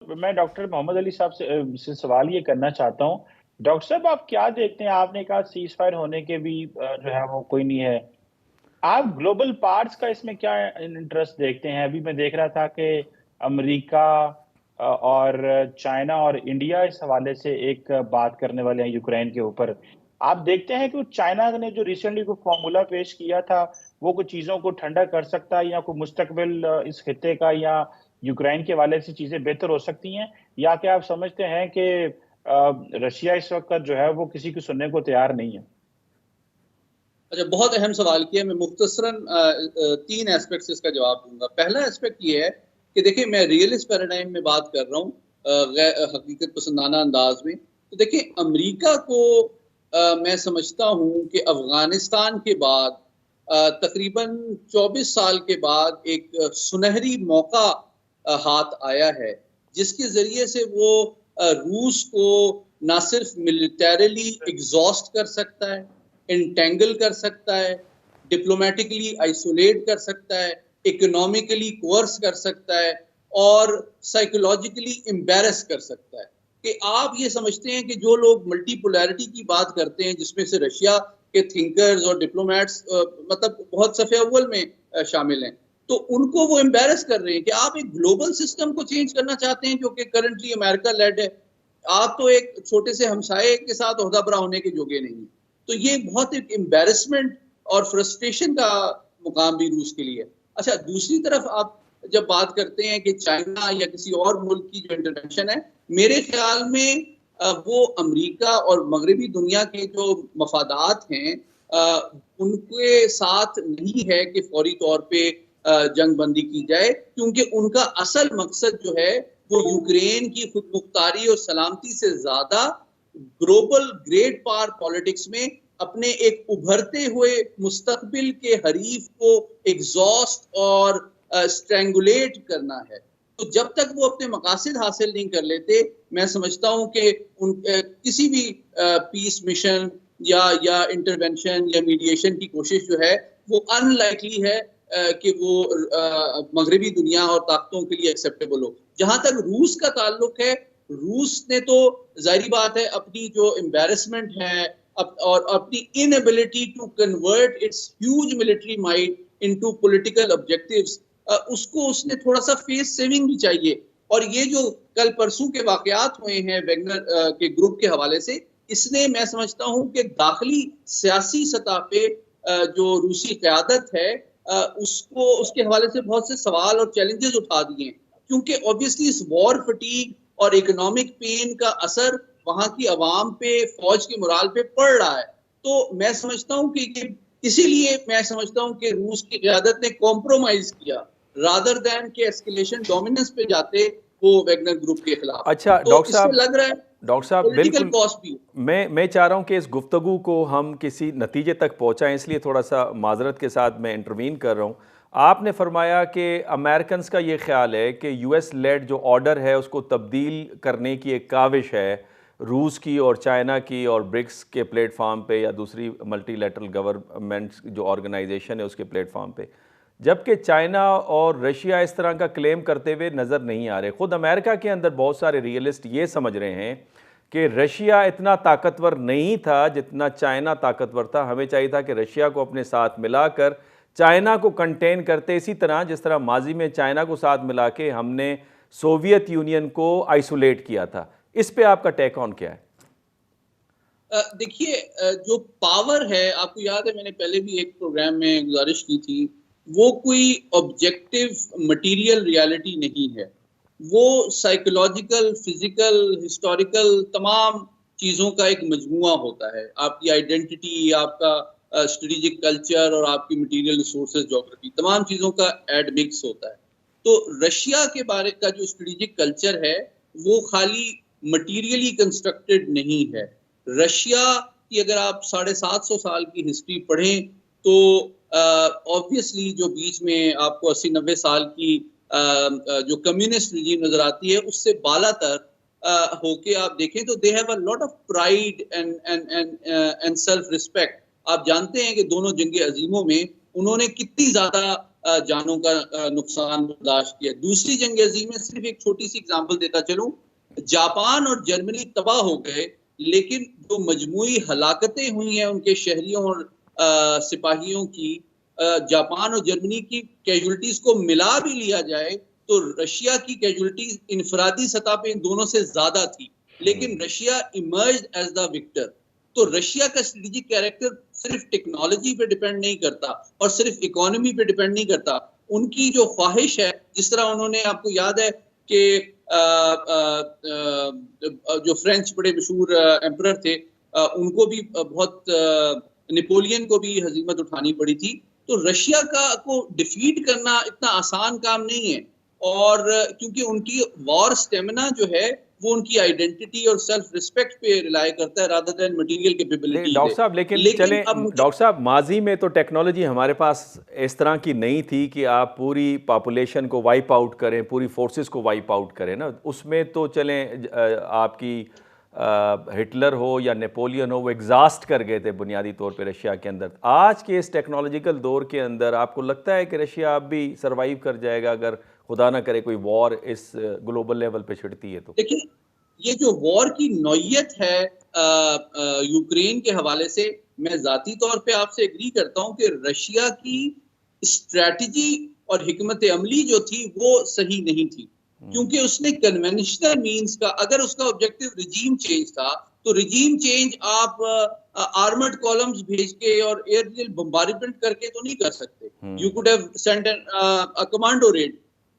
मैं डॉक्टर मोहम्मद अली साहब से सवाल ये करना चाहता हूँ। डॉक्टर साहब आप क्या देखते हैं? आपने कहा सीज़ फायर होने के भी जो है वो कोई नहीं है। आप ग्लोबल पार्ट्स का इसमें क्या इंटरेस्ट देखते हैं? अभी मैं देख रहा था कि अमेरिका और चाइना और इंडिया इस हवाले से एक बात करने वाले हैं यूक्रेन के ऊपर। आप देखते हैं कि वो चाइना ने जो रिसेंटली कोई फ़ॉर्मूला पेश किया था, वो कुछ चीज़ों को ठंडा कर सकता है या कोई मुस्तकबिल इस खित्ते का या यूक्रेन के हवाले से चीज़ें बेहतर हो सकती हैं? या क्या आप समझते हैं कि रशिया इस वक़्त जो है वो किसी की सुनने को तैयार नहीं है? अच्छा, बहुत अहम सवाल किया। मैं मुख्तसरन 3 एस्पेक्ट से इसका जवाब दूँगा। पहला एस्पेक्ट ये है कि देखिए, मैं रियलिस्ट पैराडाइम में बात कर रहा हूँ, हकीकत पसंदाना अंदाज़ में। तो देखिए, अमेरिका को मैं समझता हूँ कि अफ़गानिस्तान के बाद तकरीबन 24 साल के बाद एक सुनहरी मौका हाथ आया है, जिसके ज़रिए से वो रूस को ना सिर्फ़ मिलिटरीली एग्ज़ॉस्ट कर सकता है, एंटेंगल कर सकता है, डिप्लोमेटिकली आइसोलेट कर सकता है, इकोनॉमिकली कोर्स कर सकता है और साइकोलॉजिकली एम्बैरस कर सकता है। कि आप ये समझते हैं कि जो लोग मल्टीपोलैरिटी की बात करते हैं, जिसमें से रशिया के थिंकर्स और डिप्लोमैट्स मतलब बहुत सफ़े अव्वल में शामिल हैं, तो उनको वो एम्बैरस कर रहे हैं कि आप एक ग्लोबल सिस्टम को चेंज करना चाहते हैं, जो कि करंटली अमेरिका लेड है। आप तो एक छोटे से हमसाये के साथ ओहदा बरा होने के जोगे नहीं। तो ये बहुत एक एम्बैरेसमेंट और फ्रस्ट्रेशन का मुकाम भी रूस के लिए है। अच्छा, दूसरी तरफ आप जब बात करते हैं कि चाइना या किसी और मुल्क की जो इंटरवेंशन है, मेरे ख्याल में वो अमेरिका और मगरबी दुनिया के जो मफादात हैं, उनके साथ नहीं है कि फौरी तौर पे जंग बंदी की जाए, क्योंकि उनका असल मकसद जो है वो यूक्रेन की खुद मुख्तारी और सलामती से ज़्यादा ग्लोबल ग्रेट पावर पॉलिटिक्स में अपने एक उभरते हुए मुस्तकबिल के हरीफ को एग्जॉस्ट और स्ट्रेंगुलेट करना है। तो जब तक वो अपने मकासद हासिल नहीं कर लेते, मैं समझता हूँ कि किसी भी पीस मिशन या इंटरवेंशन या मीडिएशन की कोशिश जो है वो अनलाइकली है कि वो मगरबी दुनिया और ताकतों के लिए एक्सेप्टेबल हो। जहां तक रूस का ताल्लुक है, रूस ने तो जाहिर बात है अपनी जो एम्बैरेसमेंट है और अपनी inability to convert its huge military might into political objectives, उसको उसने थोड़ा सा फेस सेविंग भी चाहिए। और ये जो कल परसों के वाकयात हुए हैं वेगनर के ग्रुप के हवाले से, इसने मैं समझता हूं कि दाखिली सियासी सतह पे जो रूसी क़यादत है उसको उसके हवाले से बहुत से सवाल और चैलेंजेस उठा दिए हैं, क्योंकि ऑब्वियसली इस वॉर फटीग और इकोनॉमिक पेन का असर वहां की आवाम पे, फौज के मोराल पे पड़ रहा है। तो मैं समझता हूं कि इसीलिए मैं समझता हूं कि रूस की क़यादत ने कॉम्प्रोमाइज किया रादर दैन के एस्केलेशन डोमिनेंस पे जाते वो वेगनर ग्रुप के खिलाफ। अच्छा तो डॉक्टर इससे साहब, लग रहा है पॉलिटिकल बिल्कुल। कॉस्ट भी। मैं चाह रहा हूं कि इस गुफ्तगू को हम किसी नतीजे तक पहुंचाएं, इसलिए थोड़ा सा माजरत के साथ मैं इंटरवीन कर रहा हूं। आपने फरमाया कि अमेरिकन्स का ये ख्याल है कि यूएस लेड जो ऑर्डर है उसको तब्दील करने की एक काविश है रूस की और चाइना की और ब्रिक्स के प्लेटफॉर्म पे या दूसरी मल्टीलैटरल गवर्नमेंट्स जो ऑर्गेनाइजेशन है उसके प्लेटफॉर्म पे, जबकि चाइना और रशिया इस तरह का क्लेम करते हुए नज़र नहीं आ रहे। ख़ुद अमेरिका के अंदर बहुत सारे रियलिस्ट ये समझ रहे हैं कि रशिया इतना ताकतवर नहीं था जितना चाइना ताकतवर था। हमें चाहिए था कि रशिया को अपने साथ मिलाकर चाइना को कंटेन करते, इसी तरह जिस तरह माजी में चाइना को साथ मिला के हमने सोवियत यूनियन को आइसोलेट किया था। इस पे आपका टेक ऑन क्या है? देखिए, जो पावर है, आपको याद है मैंने पहले भी एक प्रोग्राम में गुजारिश की थी, वो कोई ऑब्जेक्टिव मटेरियल रियलिटी नहीं है। वो साइकोलॉजिकल, फिजिकल, हिस्टोरिकल तमाम चीज़ों का एक मजमुआ होता है। आपकी आइडेंटिटी, आपका स्ट्रेटेजिक कल्चर और आपकी मटेरियल रिसोर्सेज, ज्योग्राफी, तमाम चीज़ों का एडमिक्स होता है। तो रशिया के बारे का जो स्ट्रेटेजिक कल्चर है, वो खाली मटीरियली कंस्ट्रक्टेड नहीं है। रशिया की अगर आप 750 साल की हिस्ट्री पढ़ें तो ऑब्वियसली जो बीच में आपको 80-90 साल की जो कम्युनिस्ट रिजीम नजर आती है, उससे बालातर होके आप देखें तो they have a lot of pride and self respect. आप जानते हैं कि दोनों जंगे अजीमों में उन्होंने कितनी ज्यादा जानों का नुकसान बर्दाश्त किया। दूसरी जंग अजीम में सिर्फ एक छोटी सी एग्जांपल देता चलूं, जापान और जर्मनी तबाह हो गए, लेकिन जो मजमूई हलाकतें हुई हैं उनके शहरियों और सिपाहियों की, जापान और जर्मनी की कैजुअलिटीज को मिला भी लिया जाए तो रशिया की कैजुअलिटीज इनफरादी सतह पे इन दोनों से ज्यादा थी, लेकिन Russia emerged as the victor. तो रशिया का स्ट्रेटेजिक कैरेक्टर सिर्फ टेक्नोलॉजी पे डिपेंड नहीं करता और सिर्फ इकोनॉमी पे डिपेंड नहीं करता। उनकी जो ख्वाहिश है, जिस तरह उन्होंने, आपको याद है कि जो फ्रेंच बड़े मशहूर एम्परर थे, उनको भी बहुत, नेपोलियन को भी हजीमत उठानी पड़ी थी। तो रशिया को डिफीट करना इतना आसान काम नहीं है, और क्योंकि उनकी वॉर स्टेमिना जो है वो उनकी आइडेंटिटी और सेल्फ रिस्पेक्ट पे रिलाई करता है rather than material capability. Doctor साहब, लेकिन चलें डॉक्टर साहब, माजी में तो टेक्नोलॉजी हमारे पास इस तरह की नहीं थी कि आप पूरी पॉपुलेशन को वाइप आउट करें, पूरी फोर्सेस को वाइप आउट करें ना। उसमें तो चलें आपकी हिटलर हो या नेपोलियन हो, वो एग्जॉस्ट कर गए थे बुनियादी तौर पे रशिया के अंदर। आज के इस टेक्नोलॉजिकल दौर के अंदर आपको लगता है कि रशिया अब भी सर्वाइव कर जाएगा अगर खुदा ना करे कोई वॉर इस ग्लोबल लेवल पे छिड़ती है तो? देखिए, ये जो वॉर की नौयत है यूक्रेन के हवाले से, मैं जाती तौर पे आपसे एग्री करता हूं कि रशिया की स्ट्रैटेजी और हिकमत अमली जो थी वो सही नहीं थी, क्योंकि उसने कन्वेंशनल मींस का, अगर उसका ऑब्जेक्टिव रिजीम चेंज था तो रिजीम चेंज आप आर्मर्ड कॉलम्स भेज के और एयरफील्ड बम्बार्डमेंट करके तो नहीं कर सकते। You could have sent a commando red,